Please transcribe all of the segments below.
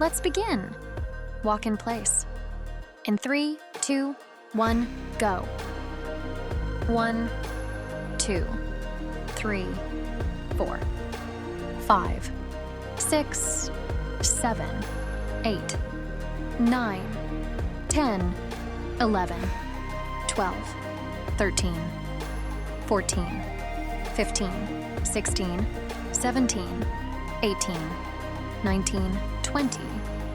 Let's begin. Walk in place. In 3, 2, 1, go. 1, 2, 3, 4, 5, 6, 7, 8, 9, 10, 11, 12, 13, 14, 15, 16, 17, 18, 19, 20.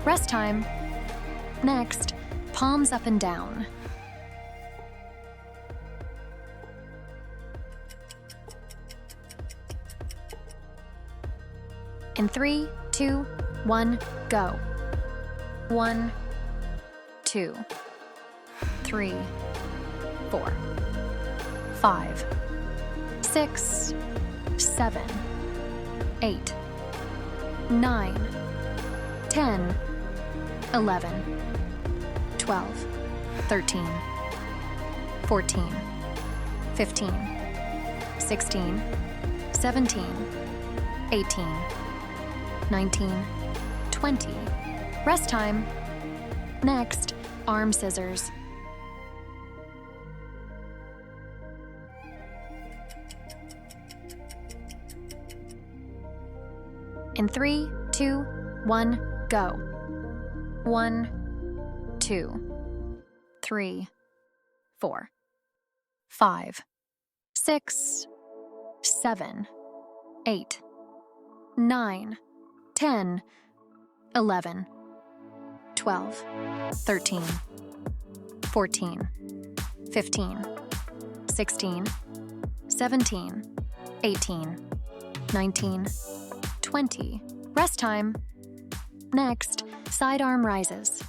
Rest time. Next, palms up and down. In 3, 2, 1, go. 1, 2, 3, 4, 5, 6, 7, 8, 9, 10, 11, 12, 13, 14, 15, 16, 17, 18, 19, 20. Rest time. Next, arm scissors. In 3, 2, 1, go. 1, 2, 3, 4, 5, 6, 7, 8, 9, 10, 11, 12, 13, 14, 15, 16, 17, 18, 19, 20. Rest time. Next, side arm rises.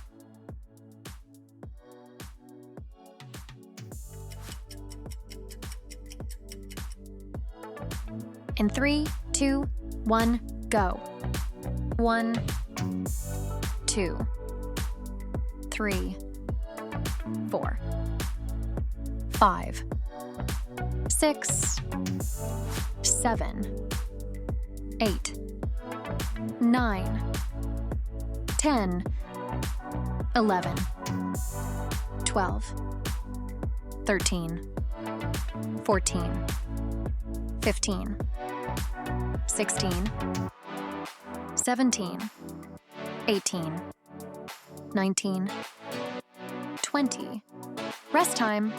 In 3, 2, 1, go. 1, 2, 3, 4, 5, 6, 7, 8, 9, 10, 11, 12, 13, 14, 15, 16, 17, 18, 19, 20. Rest time.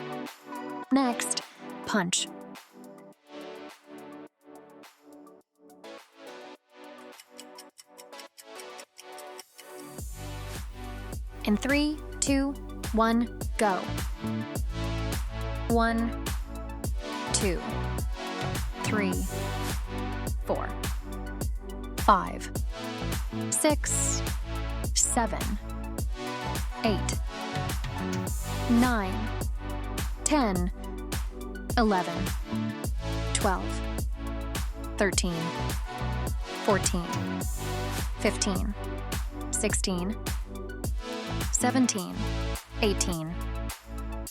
Next, punch. In 3, 2, 1, go. 1, 2, 3, 4, 5, 6, 7, 8, 9, 10, 11, 12, 13, 14, 15, 16, 17, 18,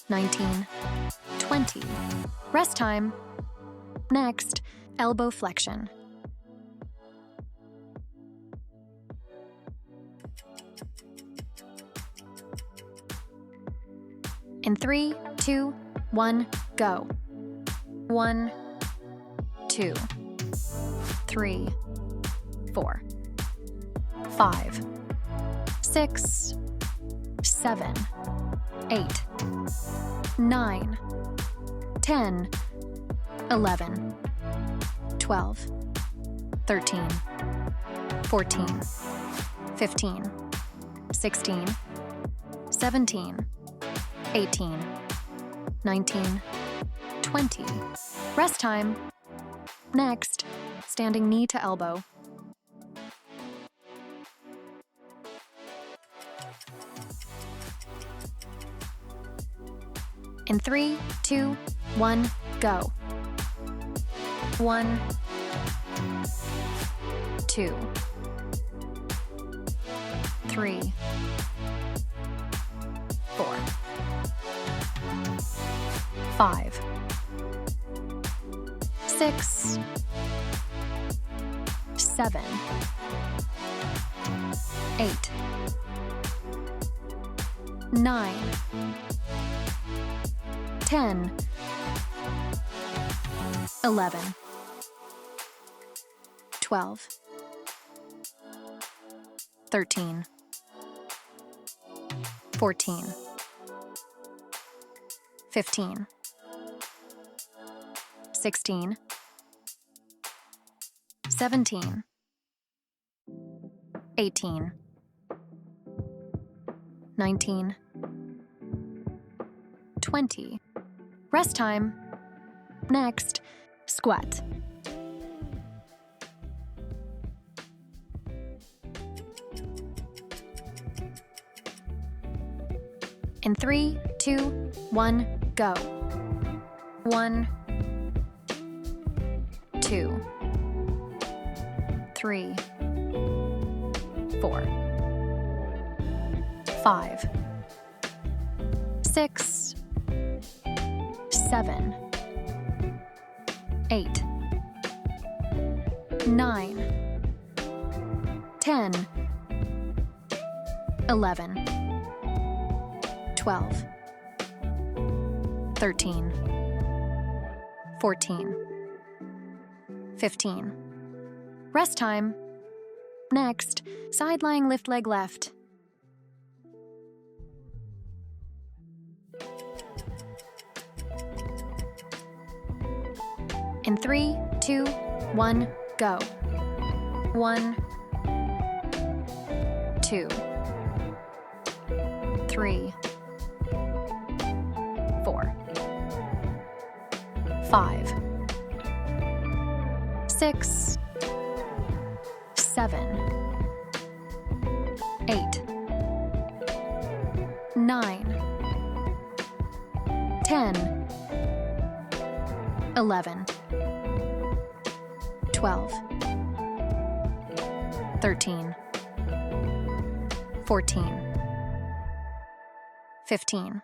19, 20. Rest time. Next, elbow flexion. In 3, 2, 1, go. 1, 2, 3, 4, 5, 6, 7, 8, 9, 10, 11, 12, 13, 14, 15, 16, 17, 18, 19, 20. Rest time. Next, standing knee to elbow. In 3, 2, 1, go. 1, 2, 3, 4, 5, 6, 7, 8, 9, 10, 11, 12, 13, 14, 15, 16, 17, 18, 19, 20. Rest time. Next, squat. In 3, 2, 1, go. 1, 2, 3, 4, 5, 6, 7, 8, 9, 10, 11, 12, 13, 14, 15. Rest time. Next, side lying lift leg left. In 3, 2, 1, go. 1, 2, 3, 4, 5, 6, 7, 8, 9, 10, 11, 12, 13, 14, 15.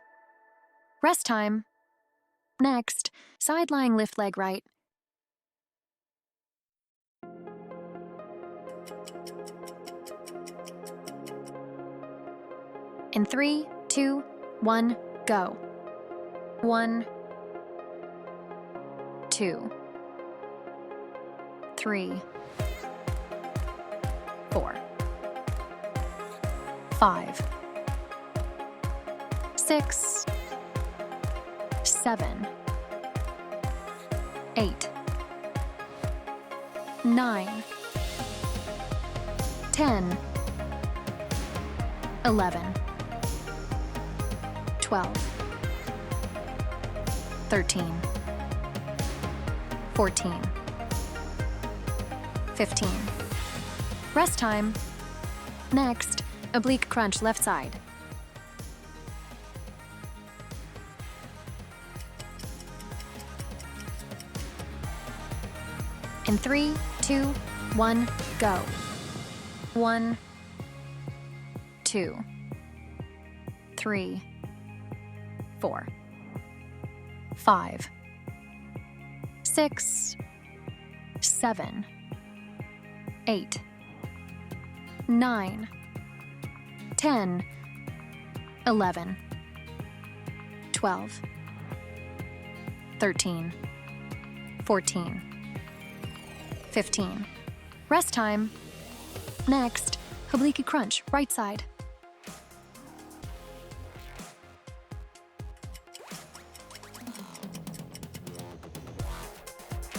Rest time. Next, side lying lift leg right. In 3, 2, 1, go. 1, 2, 3, 4, 5, 6, 7, 8, 9, 10, 11, 12, 13, 14, 15. Rest time. Next, oblique crunch left side. In 3, 2, 1, go. 1, 2, 3, 4, 5, 6, 7, 8, 9, 10, 11, 12, 13, 14, 15. Rest time. Next, oblique crunch, right side.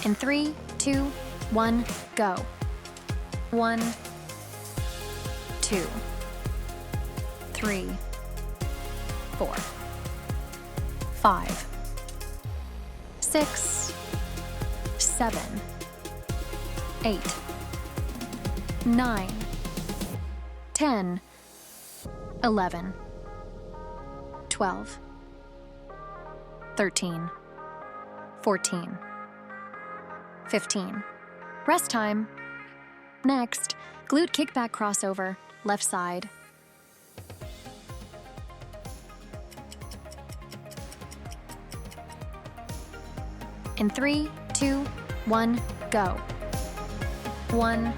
In 3, 2, 1, go. 1, 2, 3, 4, 5, 6, 7, 8, 9, 10, 11, 12, 13, 14, 15. Rest time. Next, glute kickback crossover, left side. In 3, 2, 1, go. 1,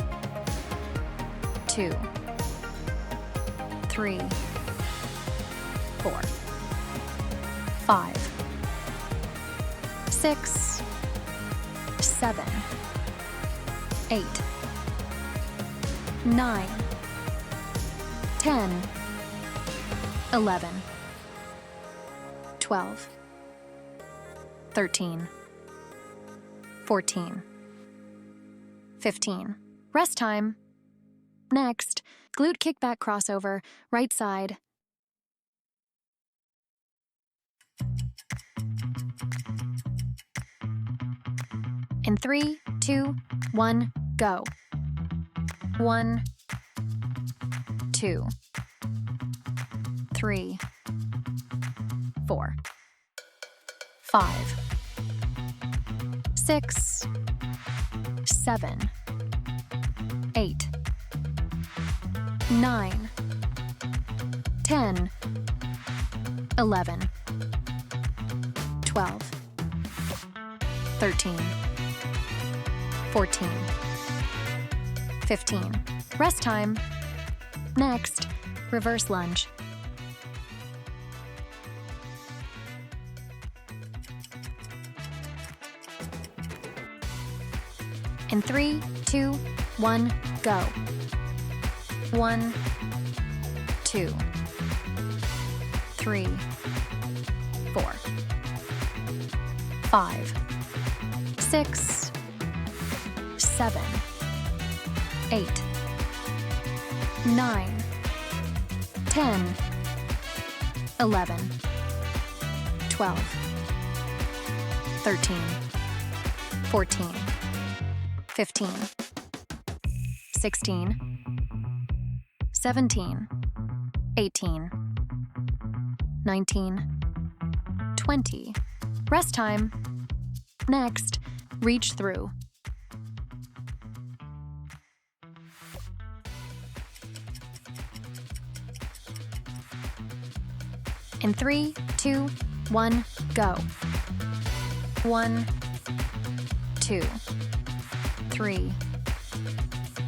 2, 3, 4, 5, 6, 7, 8, 9, 10, 11, 12, 13, 14, 15. Rest time. Next, glute kickback crossover, right side. In 3, 2, 1, go. 1, 2, 3, 4, 5, 6, 7, 8, 9, 10, 11, 12, 13, 14, 15. Rest time. Next, reverse lunge. In 3, 2, 1, go. 1, 2, 3, 4, 5, 6, 7, 8, 9, 10, 11, 12, 13, 14, 15, 16, 17, 18, 19, 20. Rest time. Next, reach through. In 3, 2, 1, go. 1, 2, 3,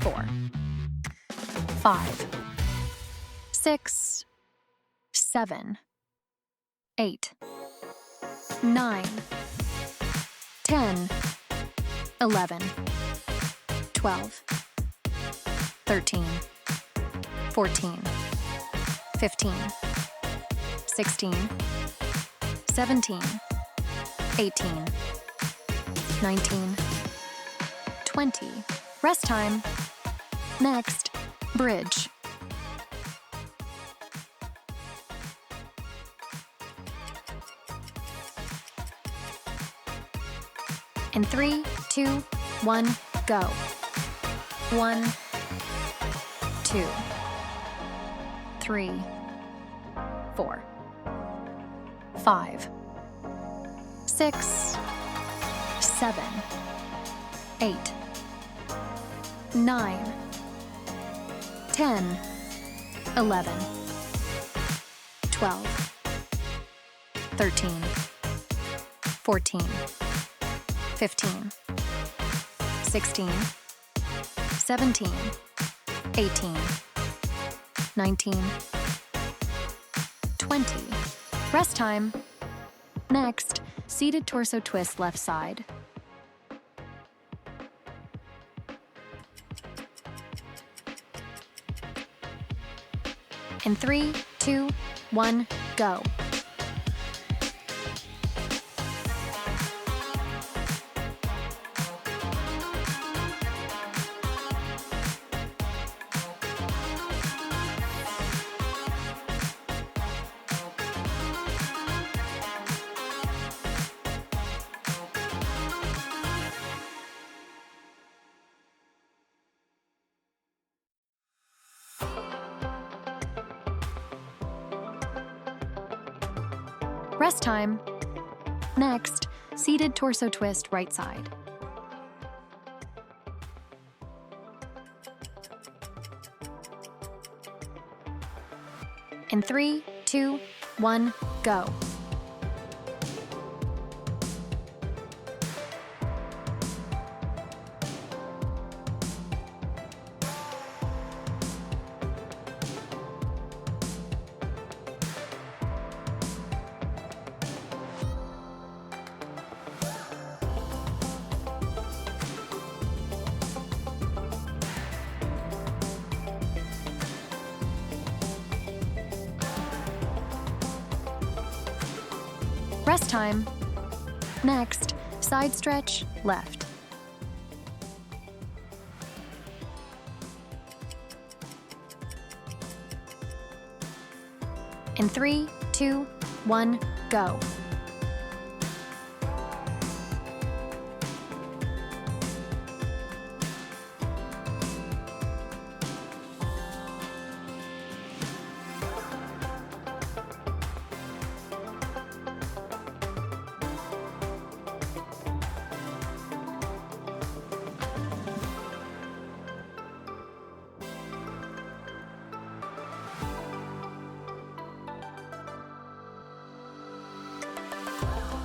4, 5, 6, 7, 8, 9, 10, 11, 12, 13, 14, 15, 16, 17, 18, 19, 20. Rest time. Next, bridge. In 3, 2, 1, go. 1, 2, 3, 4, 5, 6, 7, 8, 9, 10, 11, 12, 13, 14, 15, 16, 17, 18, 19, 20. Rest time. Next, seated torso twist left side. In 3, 2, 1, go. Rest time. Next, seated torso twist right side. In 3, 2, 1, go. Rest time. Next, side stretch, left. In 3, 2, 1, go.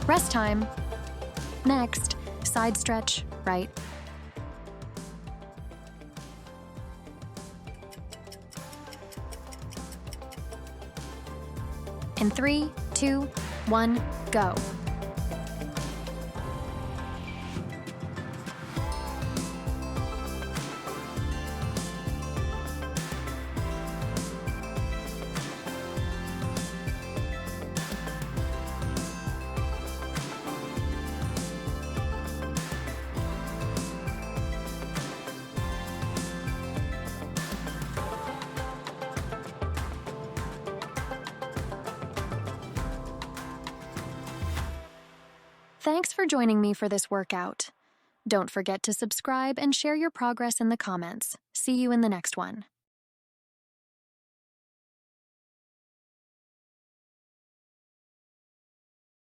Rest time. Next, side stretch, right. In 3, 2, 1, go. Thanks for joining me for this workout. Don't forget to subscribe and share your progress in the comments. See you in the next one.